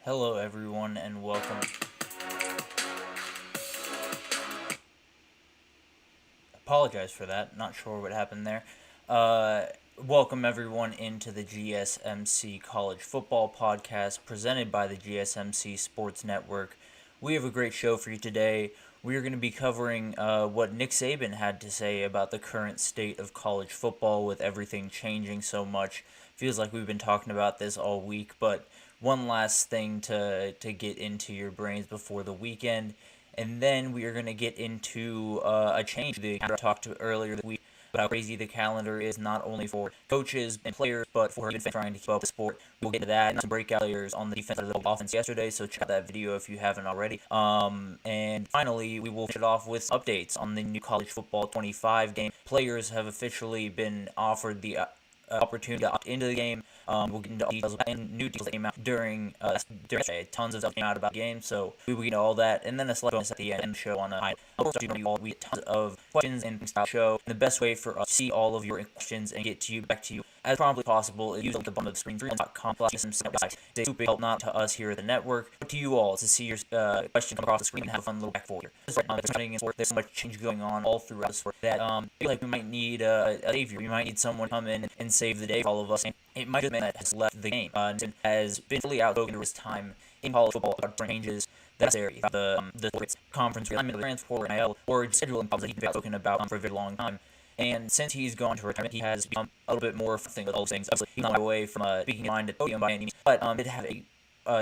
Hello, everyone, and welcome. Apologize for that. Not sure what happened there. Uh, Welcome everyone into the GSMC College Football Podcast presented by the GSMC Sports Network. We have a great show for you today. We are going to be covering what Nick Saban had to say about the current state of college football with everything changing so much. Feels like we've been talking about this all week, but one last thing to get into your brains before the weekend. And then we are going to get into a change that I talked to earlier this week about how crazy the calendar is, not only for coaches and players, but for even trying to keep up with the sport. We'll get into that and some breakout players on the defense of the offense yesterday, so check out that video if you haven't already. And finally, we will finish it off with updates on the new college football 25 game. Players have officially been offered the opportunity to opt into the game. We'll get into details and new details that came out during tons of stuff came out about the game, so we will get into all that, and then a select bonus at the end of the show on a of course, we get tons of questions and things about the show. And the best way for us to see all of your questions and get back to you as promptly as possible is use the bottom of the screen, 3.com/GSMC. It's a super help not to us here at the network, but to you all to see your question come across the screen and have a fun little back for you. There's so much change going on all throughout the sport that I feel like we might need a savior. We might need someone to come in and save the day for all of us. And it might have been that has left the game and has been fully outspoken through his time in college football about changes that's area, the sports conference, the transport, NIL, or scheduling problems that he's been outspoken about for a very long time. And since he's gone to retirement, he has become a little bit more forthcoming with all those things. Obviously, he's not away from speaking behind the podium by any means, but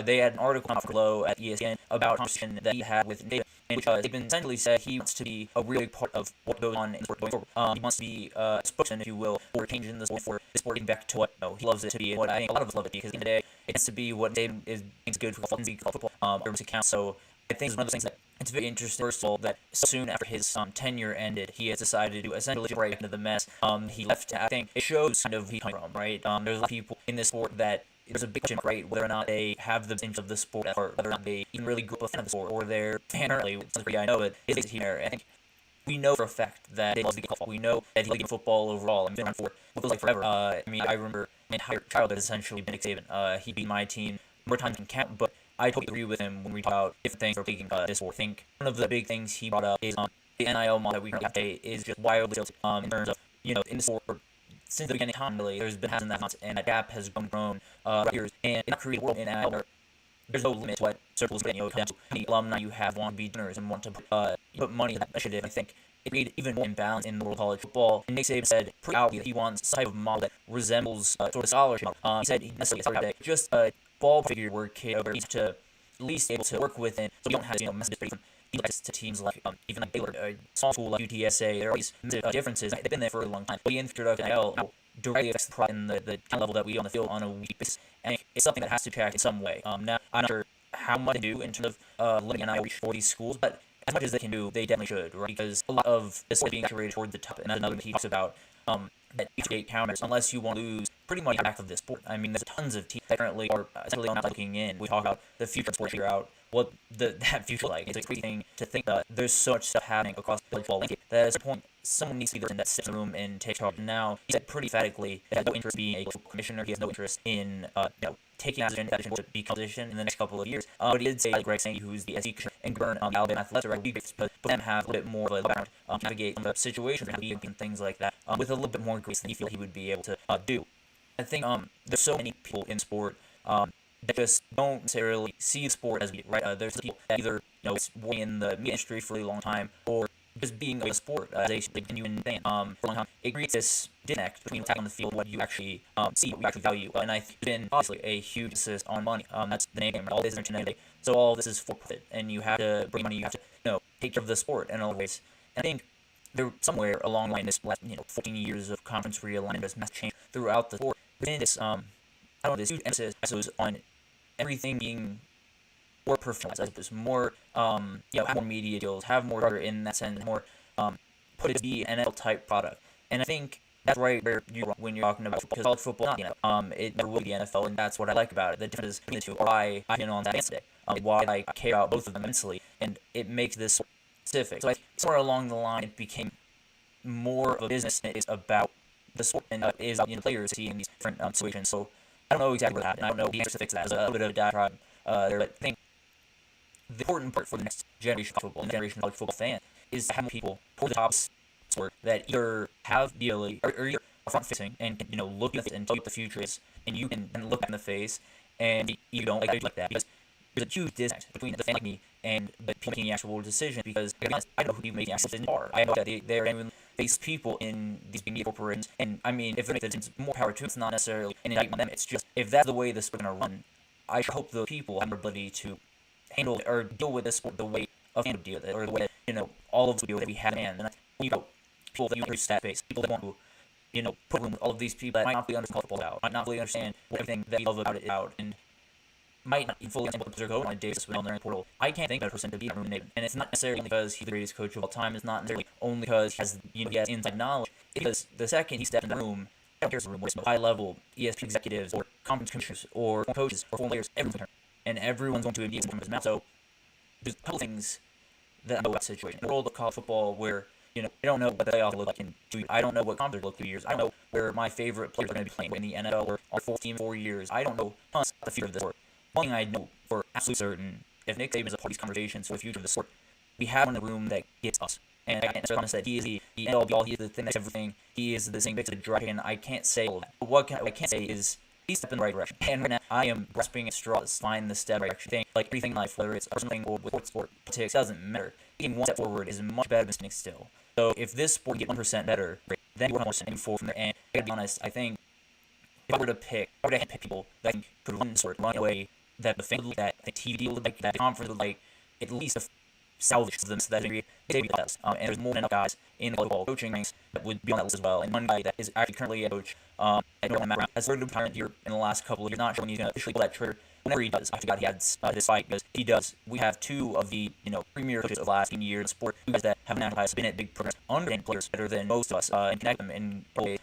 they had an article below at ESPN about a conversation that he had with David, in which Saban essentially said he wants to be a really part of what goes on in the sport going forward. He wants to be a spokesman, if you will, for changing the sport, for the sport getting back to what he loves it to be, and what I think a lot of us love it to be, because at the end of the day, it has to be what Saban is good for football, account. So I think it's one of those things that it's very interesting, first of all, that soon after his tenure ended, he has decided to essentially break into the mess. He left. I think it shows kind of who he's coming from, right? There's a lot of people in this sport that there's a big question, right, whether or not they have the interest of the sport at heart, whether or not they even really grew up a fan of the sport, or they're fan currently. I know, but it's here. I think we know for a fact that he loves the game of football. We know that he loves football overall. I've been around for what feels like forever. I remember my entire childhood essentially been Nick Saban. He beat my team more times than count, but I totally agree with him when we talk about different things for taking this sport. I think one of the big things he brought up is the NIL model that we currently have today is just wildly tilted in terms of, in the sport. Since the beginning of time, really, there's been hasn't that much, and that gap has grown years, and it created a world in NIL where there's no limit to what circles get, down to how many alumni you have want to be donors and want to put money in that initiative. I think it created even more imbalance in the world of college football. And Nick Saban said pretty outly that he wants some type of model that resembles sort of scholarship model. He said he necessarily started just a ball figure where he's to at least able to work with, and so we don't have massive difference to teams like even like Baylor, a small school like UTSA. There are these differences. They've been there for a long time. But the introduction of NIL directly affects the product and the level that we on the field on a weekly basis. And it's something that has to track in some way. Now I'm not sure how much they do in terms of letting NIL reach for these schools, but as much as they can do, they definitely should, right? Because a lot of this is being saturated toward the top, and that's another thing he talks about. That each counters unless you want to lose pretty much half of this sport. I mean, there's tons of teams that currently are essentially not looking in. We talk about the future of sports figure out what that future like. It's a crazy thing to think that there's so much stuff happening across the college football landscape that at a point someone needs to be the person that sits in the room and takes charge. Now he said pretty emphatically that he has no interest in being a commissioner. He has no interest in taking that position to become a position in the next couple of years. But he did say, like Greg Sankey, who's the SEC commissioner, and Burn, the Alabama Athletic Director, but them have a little bit more of a background to navigate some of the situations and things like that with a little bit more grace than he feels he would be able to do. I think there's so many people in sport that just don't necessarily see sport as right. There's people that either working in the media industry for a really long time or just being a sport as a genuine thing for a long time. It creates this disconnect between what's happening on the field, what you actually see, what you actually value, and I think there's been obviously a huge emphasis on money. That's the name of it. All this is internet today, so all this is for profit, and you have to bring money. You have to take care of the sport in all ways. And I think there somewhere along the line, this last 14 years of conference realignment, this massive change throughout the sport. Within this this huge emphasis on everything being more professionalized, more have more media deals, have more order in that sense, more put it to be an NFL type product. And I think that's right where when you're talking about football, because college football, it never will be the NFL, and that's what I like about it. The difference between the two, why I on that today, why I care about both of them immensely, and it makes this specific. So I think somewhere along the line, it became more of a business than it is about the sport, and is about players seeing these different situations. So I don't know exactly what happened. I don't know the answer to fix that. There's a little bit of a diatribe there, but I think the important part for the next generation of football, and generation of college football fan, is to have people toward the top of sport that either have the ability or either are front facing and can look at it and tell you what the future is, and you can look in the face, and you don't like that because there's a huge disconnect between the fan like me and the people making the actual decision. Because to be honest, I don't know who people making the actual decisions are. I know that they're genuinely face people in these big media corporations, and I mean, if they're making decisions, more power to them. It's not necessarily an indictment on them. It's just if that's the way this is going to run, I hope the people have the ability to handle it, or deal with this sport the way of fans deal with it, or the way that all of us deal with it. We have and people that introduce stat base, people that want to put room with all of these people that might not fully understand football out, might not fully understand everything that we love about it out, and might not even fully understand what they're going on a day on their portal. I can't think of a person to be that room, and it's not necessarily because he's the greatest coach of all time. It's not necessarily only because he has inside knowledge. It's because the second he steps in the room, I don't care if it's a room with high level ESP executives or conference commissioners or coaches or former players, everyone's going to turn, and everyone's going to be from his mouth. So there's a couple things that I know about the situation. In the world of college football, where I don't know what the playoffs look like in 2 years. I don't know what conference will look 2 years. I don't know where my favorite players are going to be playing in the NFL or our full team in 4 years. I don't know tons about the future of the sport. One thing I know for absolutely certain, if Nick Saban is a part of these conversations for the future of the sport, we have one in the room that gets us. And I can't necessarily promise that he is the end all be all, he is the thing that's everything, he is the thing that's the dragon. I can't say all of that. But what I can say is he's stepping in the right direction. And right now, I am grasping at straws, find the step in the right direction. Thing, like everything in life, whether it's a personal thing or with sport, politics, doesn't matter. Taking one step forward is much better than standing still. So if this sport can get 1% better, then we're 1% moving forward from there. And I gotta be honest, I think if I were to pick people that could run sport, run away, that the fan would like, that the TV deal would like, that the conference would like, at least salvage them to that degree, they would be less. And there's more than enough guys in the football coaching ranks that would be on that list as well. And one guy that is actually currently a coach at Northern Matt has started to retire here in the last couple of years. Not sure when he's going to officially pull that trigger. Whenever he does, I forgot he had this fight, because he does. We have two of the premier coaches of the last 15 years in sport, guys that have now been at big programs, understand players better than most of us, and connect them in a way.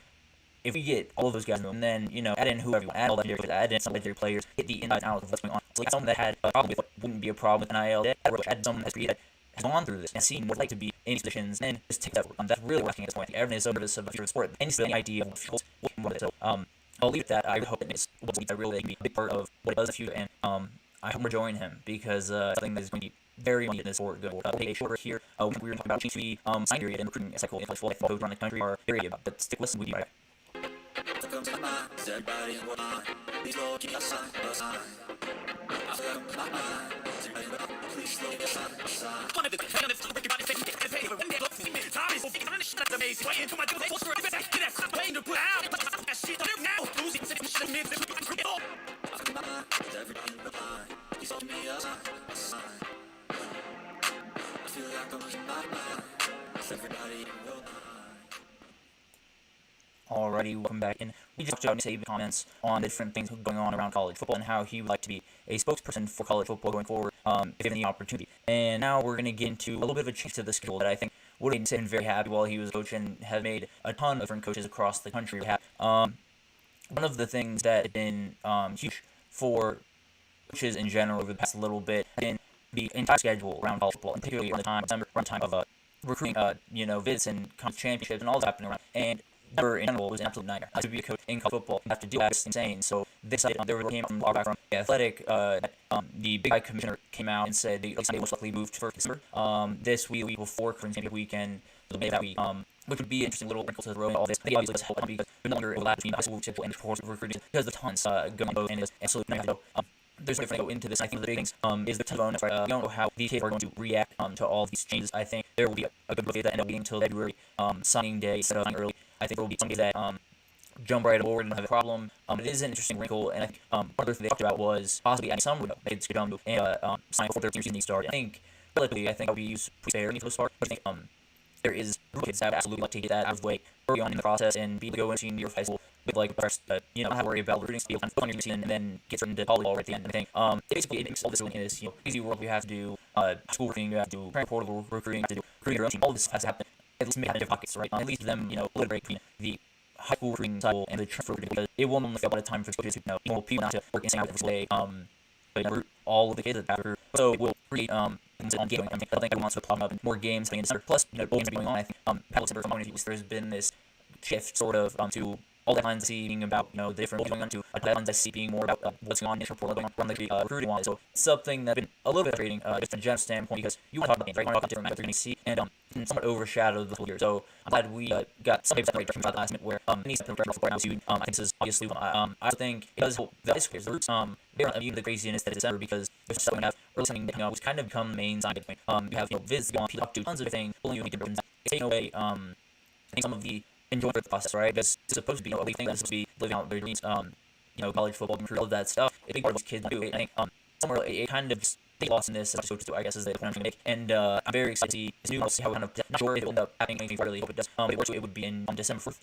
If we get all of those guys, and then add in whoever you want, add all legendary players, add in some legendary players, get the inside out of what's going on. So like someone that had a problem with what wouldn't be a problem with NIL, add someone that has gone through this and seen what it's like to be in these positions, and just take that forward. That's really working at this point. Everyone is so nervous about the future of sport. Any idea of what can run it. So I'll leave it at that. I hope that it's I really can be a big part of what it does in the future, and I hope we're joining him, because something that is going to be very much in this sport going forward. A shorter here. We were going to talk about GSMC sign period and recruiting cycle in college football coach around the country are very about. But stick with us, we'll be right back. Come to my mind, everybody in one. Please go keep your sign, your sign. I feel like my mind. Please slow your sign. One of the things to break your body, take the paper. When they look to me, time is moving. I'm amazing. Way into my dude, force for a bit. Get that pain to put out. That shit don't live now. Losing shit, shit, me, this is critical. I feel my mind, everybody in one. Please hold me a sign. I feel like I'm losing my mind. Everybody in one. Alrighty, welcome back, and we just talked about Nick Saban comments on the different things going on around college football and how he would like to be a spokesperson for college football going forward, if given the opportunity. And now we're going to get into a little bit of a change to the schedule that I think would have been very happy while he was coaching, and have made a ton of different coaches across the country happy. One of the things that has been huge for coaches in general over the past little bit has been the entire schedule around college football, and particularly around the time of recruiting, visits and conference championships and all that happening around. And Denver in general was an absolute nightmare. To be a coach in college football, you have to deal with that. It's insane. So this there came from the Athletic, the Big Sky commissioner came out and said the Sunday most likely moved for December. This week before Conference Championship weekend, the day that week, which would be an interesting little wrinkle to throw in all this. I think obviously this help because there's no longer overlap between the high school schedule and the sports recruiting because there's tons going on both, and it's absolutely not. There's no different go into this. I think the big things is the ton of we don't know how these kids are going to react to all these changes. I think there will be a good look that end up being until February signing day instead of signing early. I think there will be some kids that jump right aboard and have a problem. It is an interesting wrinkle, and I think other thing they talked about was possibly adding some window they could jump and sign before their season start. I think relatively, I think that would be used pretty fair for the start. But I think there is kids that absolutely like to get that out of the way early on in the process and be able to go into senior high school with like first, not have to worry about recruiting speed on your season and then get straight into college ball right at the end. I think basically it makes all this really is easy work. You have to do school recruiting, you have to do portal recruiting, you have to do recruiting your own team. All this has to happen at least make different pockets, right? At least them, a little break between the high school recruiting cycle and the transfer recruiting because it won't only take a lot of time for coaches to people not to work inside out every day. But recruit all of the kids that after, so it will create things on game. I think everyone wants to plug up more games coming in December. Plus, bowl games are going on. I think December from there's been this shift sort of to all the lines I see being about the different going on to lines I see being more about what's going on in the report going on from the recruiting one. So it's something that's been a little bit frustrating just from a general standpoint because you want to talk about games, right? You want to talk about different matches they're going to see and somewhat overshadowed the whole year. So I'm glad we got some type of direction about the last minute where needs to prepare for now too. I think this is obviously one. I think it does help the high schoolers. The roots they're not immune to the craziness that is December because there's stuff going to have early signing which kind of become the main sign. You have Viz going on, people talk to tons of things, pulling you into taking away I think some of the enjoyment of the process, right? Because it's supposed to be a big thing that's supposed to be living out their dreams, college football, all of that stuff. It's a big part of what kids do. I think somewhere it kind of just they lost in this as coaches do, I guess, is the point I'm trying to make. And I'm very excited to see this new. See how it kind of not sure if it will end up happening anything. I really hope it does. It would be in December 4th.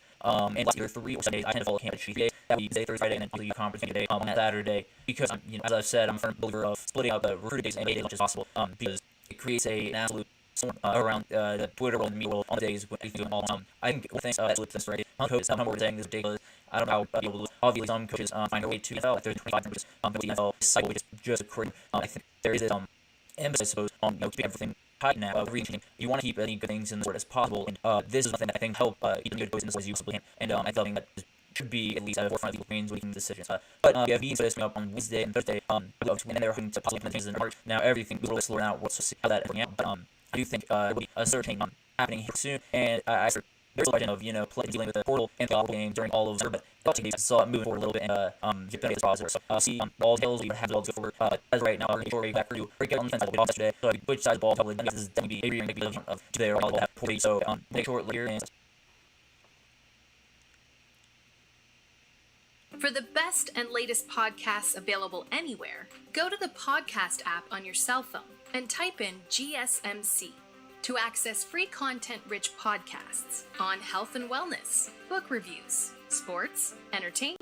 And last year 3 or 7 days, I tend to follow camp at GPA. That would be Thursday, Friday, and then the conference day on that Saturday. Because as I've said, I'm a firm believer of splitting up the recruiting days and days as much as possible. Because it creates an absolute around the Twitter world and the media world on the days when anything going on. I think one thing that's right. Some coaches, some are saying this is ridiculous. I don't know how people obviously some coaches find a way to NFL. Like there's 25 members the NFL cycle just occurring. I think there is this emphasis, I suppose, on keeping everything tight now. You want to keep any good things in the sport as possible, and this is one thing that I think help keep good coaches in the sport as you possibly can. And I think that should be at least at the forefront of people's brains making decisions. But we have meetings coming up on Wednesday and Thursday. And they're hoping to possibly implement things in March. Now everything will slow down. We'll see how that is working out. But I do think there will be a certain happening here soon, and there's a question of dealing with the portal and the game during all of but I saw it moving forward a little bit and get better as process. So see all details we have all go forward. As right now, we're going to back to break out on the defense yesterday. So which side of the ball probably this is going to be maybe of there all that poorly. So make sure later and. For the best and latest podcasts available anywhere, go to the podcast app on your cell phone and type in GSMC to access free content-rich podcasts on health and wellness, book reviews, sports, entertainment,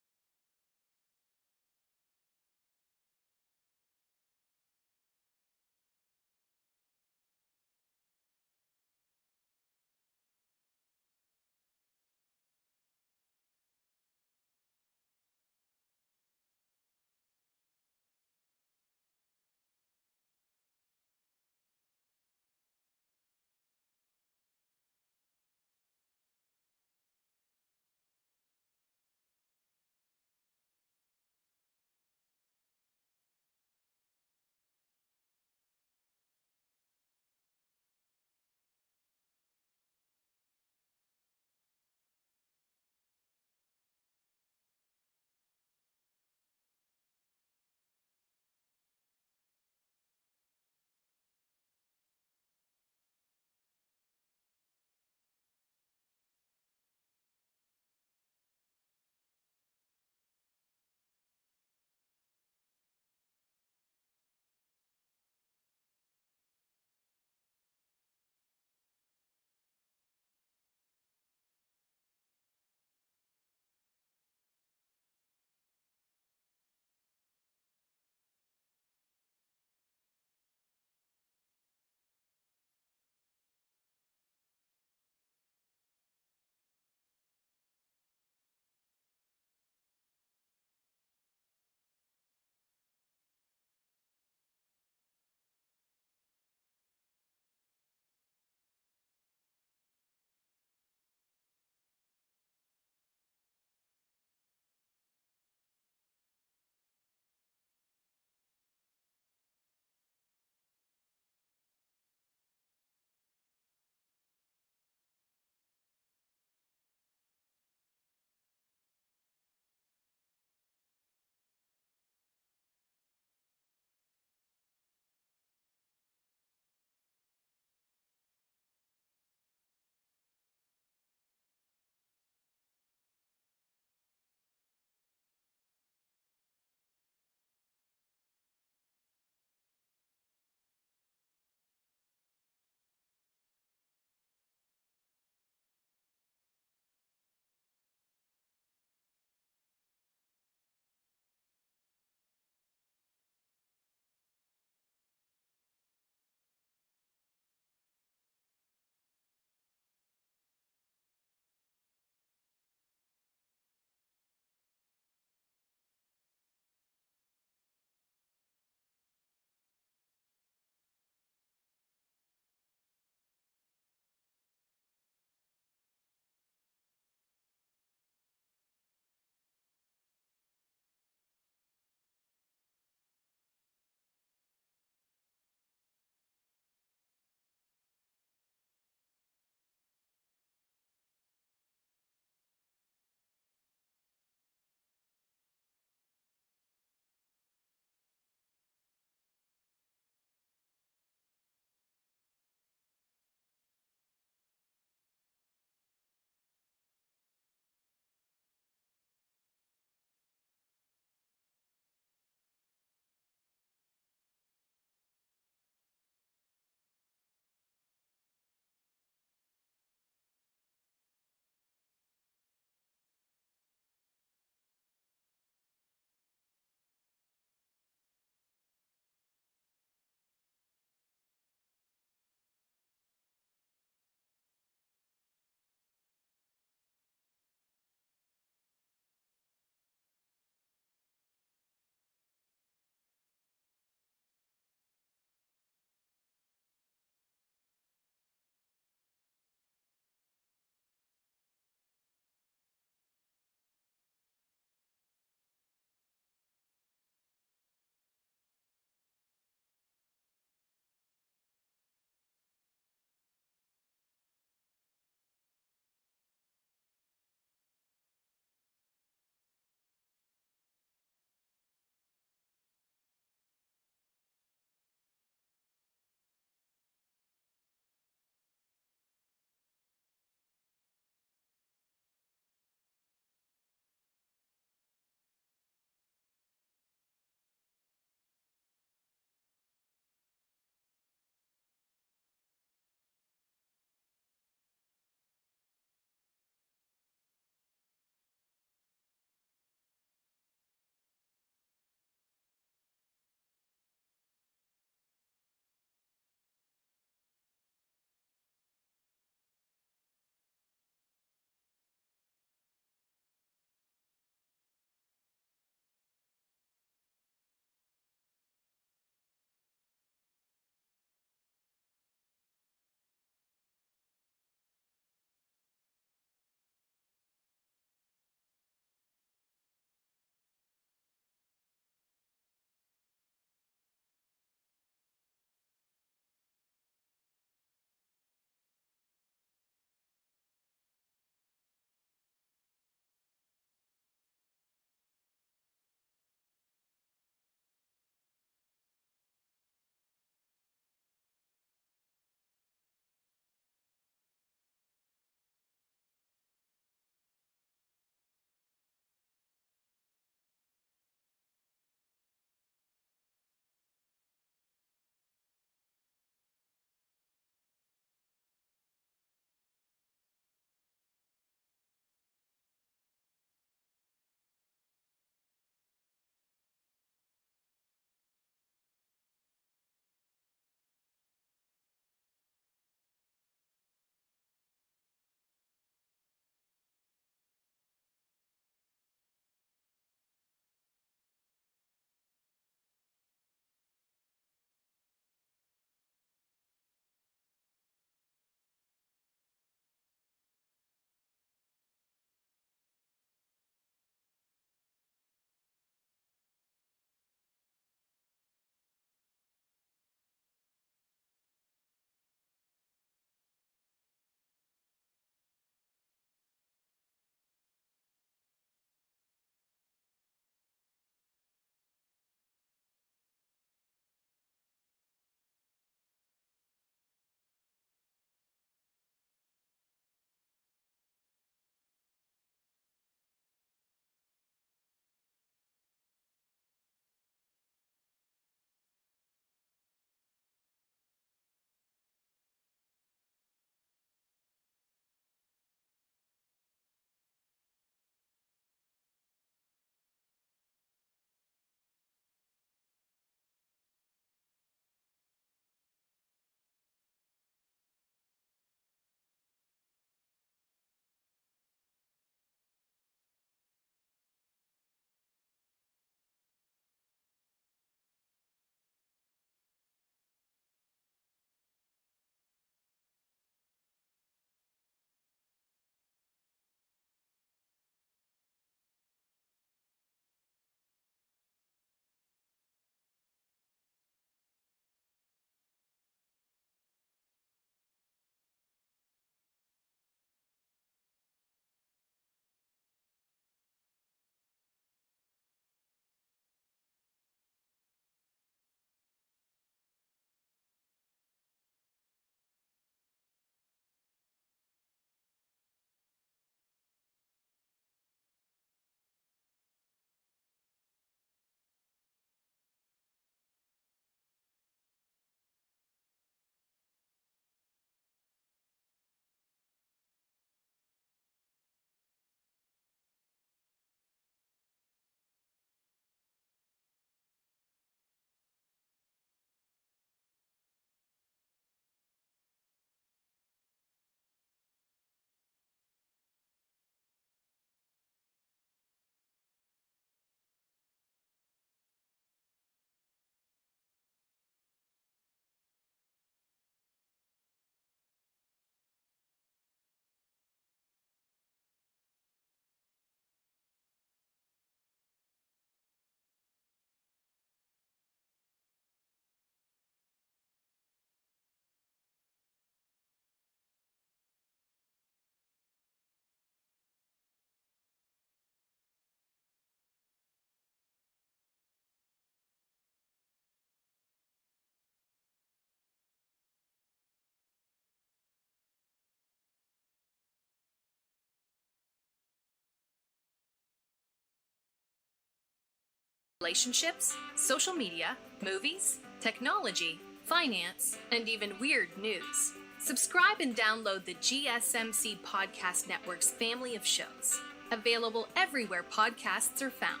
relationships, social media, movies, technology, finance, and even weird news. Subscribe and download the GSMC Podcast Network's family of shows, available everywhere podcasts are found.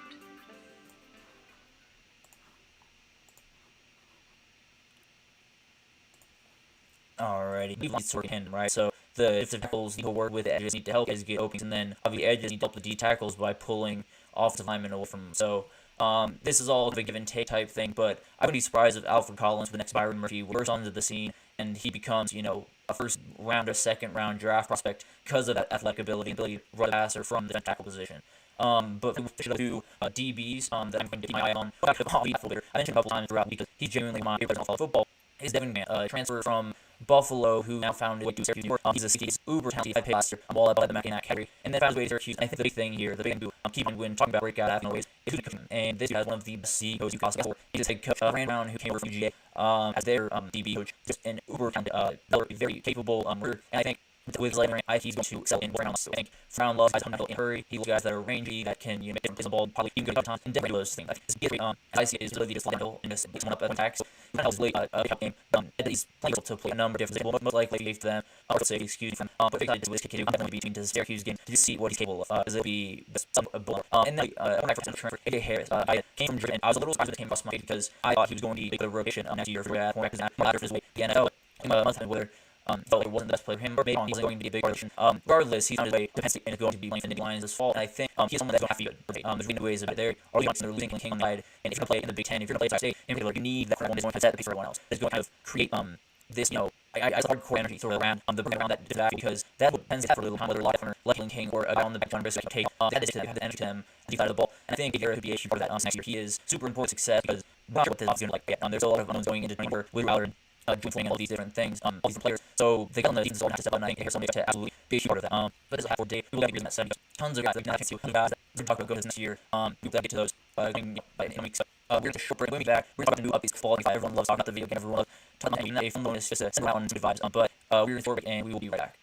Alrighty, we've sort of tandem, right? So the defensive tackles need to work with the edges, need to help edges get openings, and then the edges need to help the D tackles by pulling offensive linemen away from them. So this is all a give and take type thing, but I wouldn't be surprised if Alfred Collins, the next Byron Murphy, bursts onto the scene and he becomes, a first round or second round draft prospect because of that athletic ability and ability to run the passer from the tackle position. But we should do DBs that I'm going to keep my eye on. I mentioned a couple times throughout because he's genuinely my favorite college football. Is Devin McMahon, transfer from Buffalo, who now found his way to Syracuse, New York. He's a safety. He's uber talented. I paid last year. I'm all about the Mac in that category. And then found his way to Syracuse. And I think the big thing here, the big thing I'm keeping when talking about breakout athletes always is who's coaching. And this dude has one of the best C coaches you possibly have. He's a head coach, Rand Brown, who came over from UGA as their DB coach. Just an uber talented, very capable recruiter. And I think with his later, I think he's going to excel in round. So I think Brown loves guys who handle in a hurry. He loves guys that are rangy, that can make different plays on the ball, probably even good at times. And definitely those things. Like his great, as I see it, is really just handle and just gets one up at attack. So kind of late cup game. He's playing to play a number of different things. Well, most likely gave to them. I would say excuse me from. But if I did this kid, I'm definitely between the Syracuse game to just see what he's capable of. Because it'll be some blow. And then when I first transfer, AJ Harris, I came from Georgia, and I was a little surprised when it came across my page because I thought he was going to be a rotation next year for that. More after his way the NFL. A month and whether felt like it wasn't the best player for him, or maybe he wasn't going to be a big rotation. Regardless, he's on his way to Penn State and is going to be playing for the Nittany Lions this fall, and I think he is someone that's going to have to be good. There's going to be ways of it there, or you want to losing King on the side, and if you're going to play in the Big Ten, if you're going to play at State, in particular, you need that front one that's going to set the pace for everyone else. That's going to kind of create this, I hardcore energy sort of around that because that would Penn State have for a little time, whether a lot of like King or a guy on the back John Brisk take that is to have the energy to him on the side of the ball. And I think Garrett could be a huge part of that next year. He is super important success because I'm not sure what this is going to like get. There's a lot of unknowns going into 2024 with Wilder and joint swing and all these different things, all these different players. So they got on the defense have to step up, and I think here's somebody to absolutely be a huge part of that. But this is a half for day. We will get in that 70. Tons of guys that can see tons of guys that we're talking about go to this next year. We will get to those in a week. So we're going to short break. When we back, we're talking about new updates, quality. Everyone loves talking about the video game. Everyone loves talking about having a fun bonus, just to send around some good vibes. But we're in break, and we will be right back.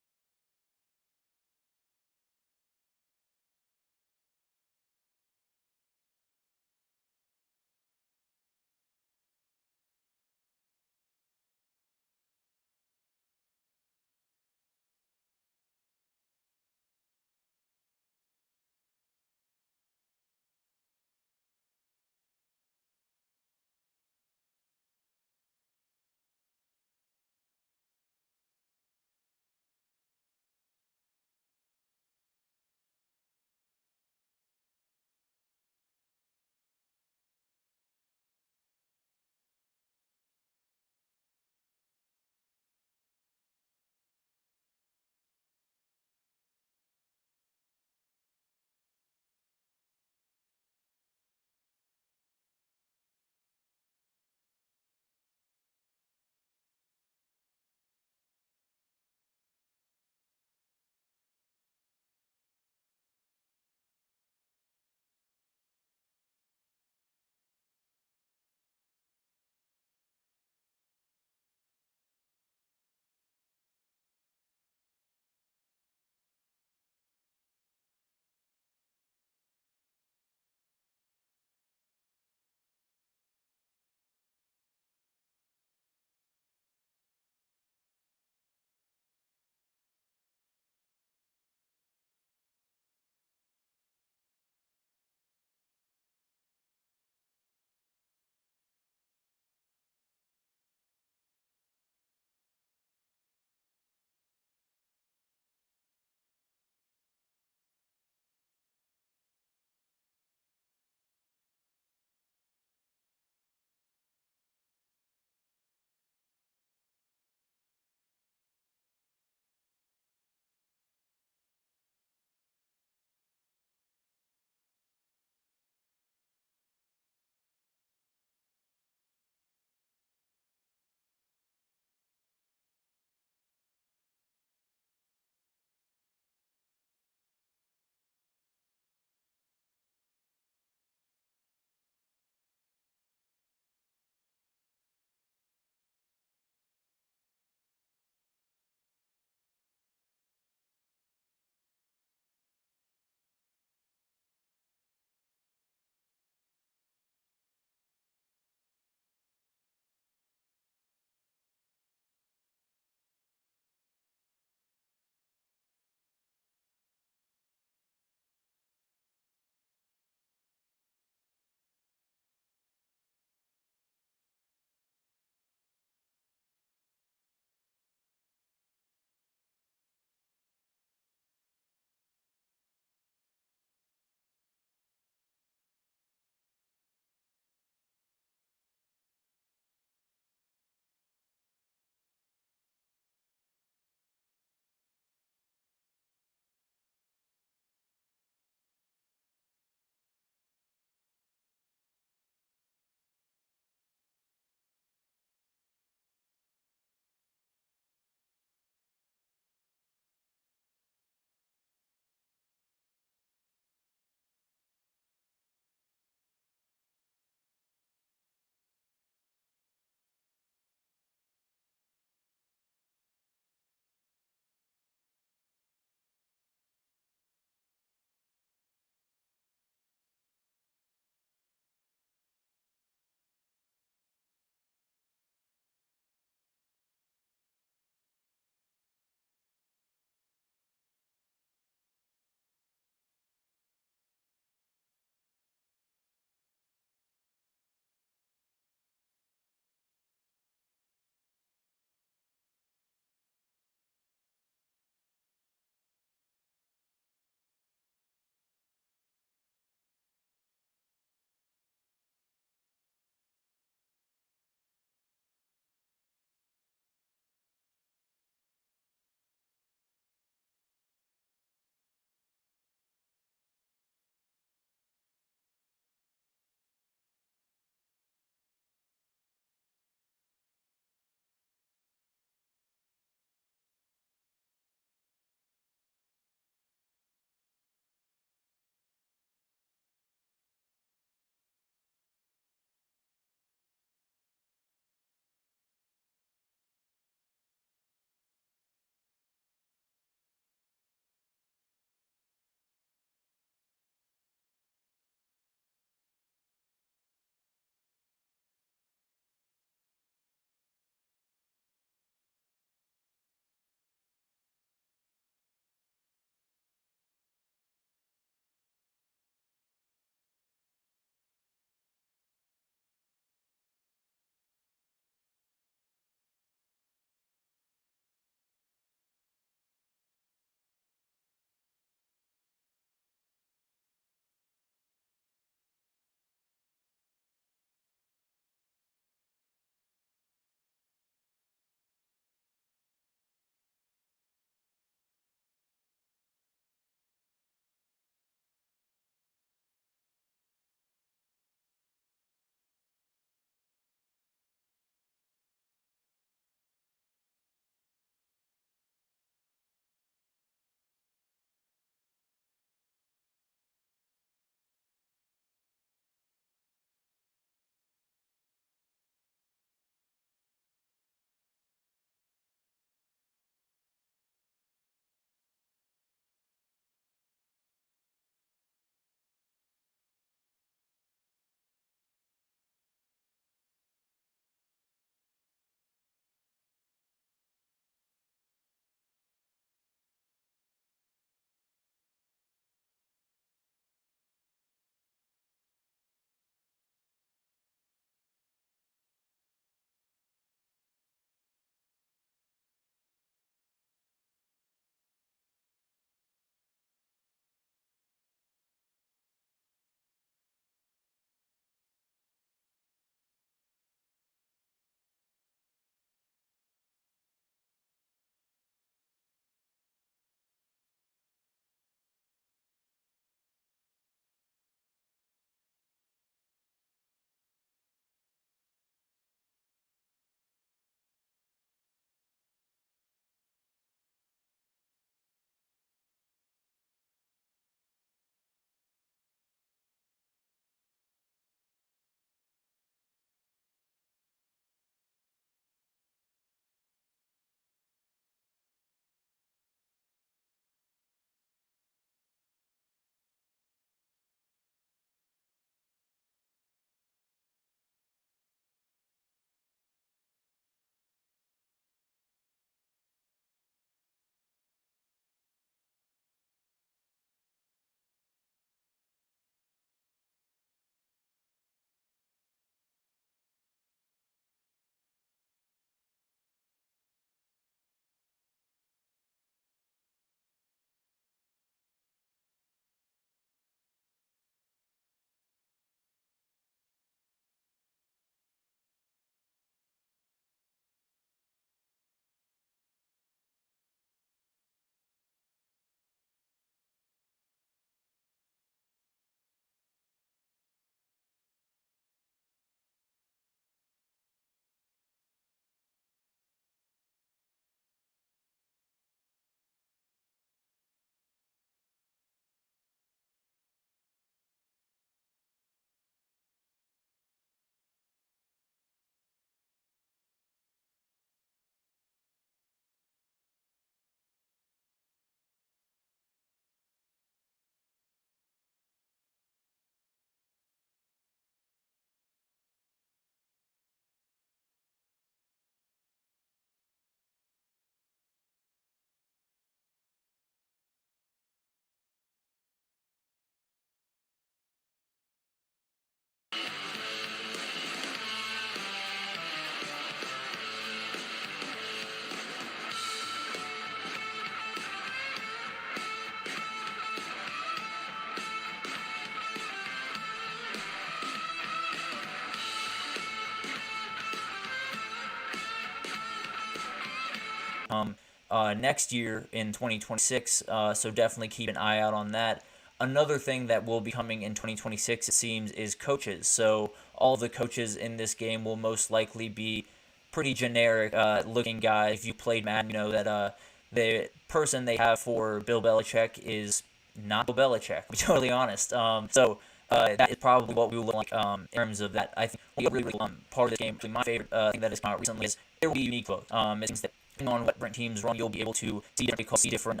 next year in 2026. So definitely keep an eye out on that. Another thing that will be coming in 2026, it seems, is coaches. So all the coaches in this game will most likely be pretty generic looking guys. If you played Madden, you know that the person they have for Bill Belichick is not Bill Belichick, to be totally honest. That is probably what we will look like in terms of that. I think will be a really part of this game. Actually, my favorite thing that has come out recently is there will be unique quotes. It seems that depending on what different teams run, you'll be able to see different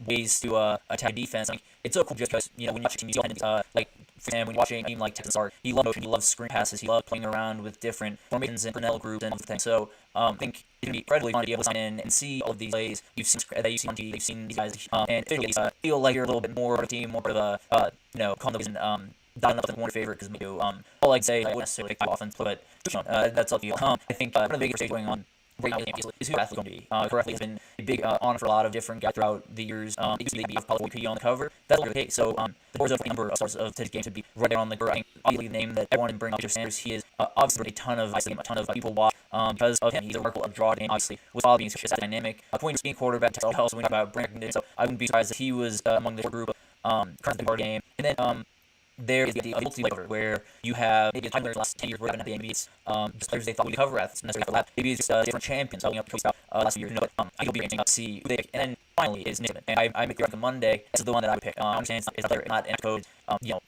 ways to attack defense. I mean, it's so cool just because when you watch a team, you see like for example, when you're watching a team like Texans are, he loves motion, he loves screen passes, he loves playing around with different formations and personnel groups and everything. So I think it's gonna be incredibly fun to be able to sign in and see all of these plays you've seen on TV, you've seen these guys, and feel like you're a little bit more of a team, more of a calm the and not enough than one favorite because me do. All I'd say I wouldn't necessarily pick offense, but that's up to you. I think one of the biggest things going on right now is who the athlete's going to be. Correctly has been a big honor for a lot of different guys throughout the years. It used to be Apollo P on the cover. That's not the case. So the boards of a number of stars of today's game to be right there on the cover. I think obviously the name that everyone brings up, Sanders, he is obviously a ton of people watch because of him. He's a remarkable draw game, obviously, with all being such a dynamic. Point being quarterback, also we talk about brand recognition. So I wouldn't be surprised if he was among the group currently part of the game. And then there is the multi-cover where you have maybe the last 10 years where maybe it's just players they thought would cover athletes necessarily for that. Maybe it's just different champions following up the coach about last few years. But I think it'll be interesting to see who they pick. And then finally is Nick Saban. And I make the recommend Monday. This is the one that I would pick. I understand it's not an code,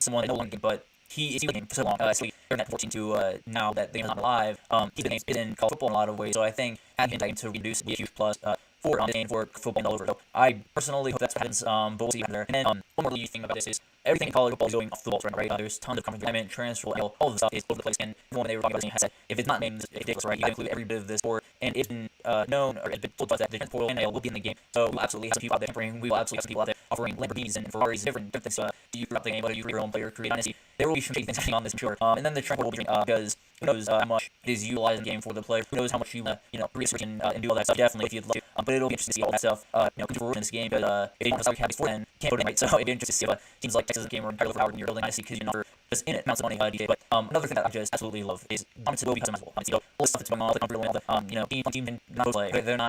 someone no longer, but he's been in the game for so long. Especially during that 14 to now that the game is not live. He's been in college football in a lot of ways. So I think adding him to reduce be a huge plus for football and all over. So I personally hope that's what happens. But we'll see there. And then one more thing about this is everything in college football is going off the ball right. There's tons of conference agreement, transfer, all of the stuff is over the place. And when they were talking about this, said if it's not named, it's ridiculous, right? You include every bit of this sport, and it's been known or it's been told to us that the transfer portal and will be in the game. So we'll absolutely have some people out there we will absolutely have some people out there offering Lamborghinis and Ferraris, different things to you throughout the game, whether you create your own player, create dynasty. There will be some things happening on this, I'm sure. And then the transfer portal will be because who knows how much it is utilized in the game for the player. Who knows how much you research and do all that stuff. Definitely, if you'd love to. But it'll be interesting to see all that stuff. Control in this game. But if they want to start having before then, can't put it right. So it'd be interesting to see if teams like Texas game or entirely overpowered in your building dynasty because you're not just in it amounts of money. But another thing that I just absolutely love is dominance will be customizable. All the stuff that's going on, the computer, all the team and not play. They're not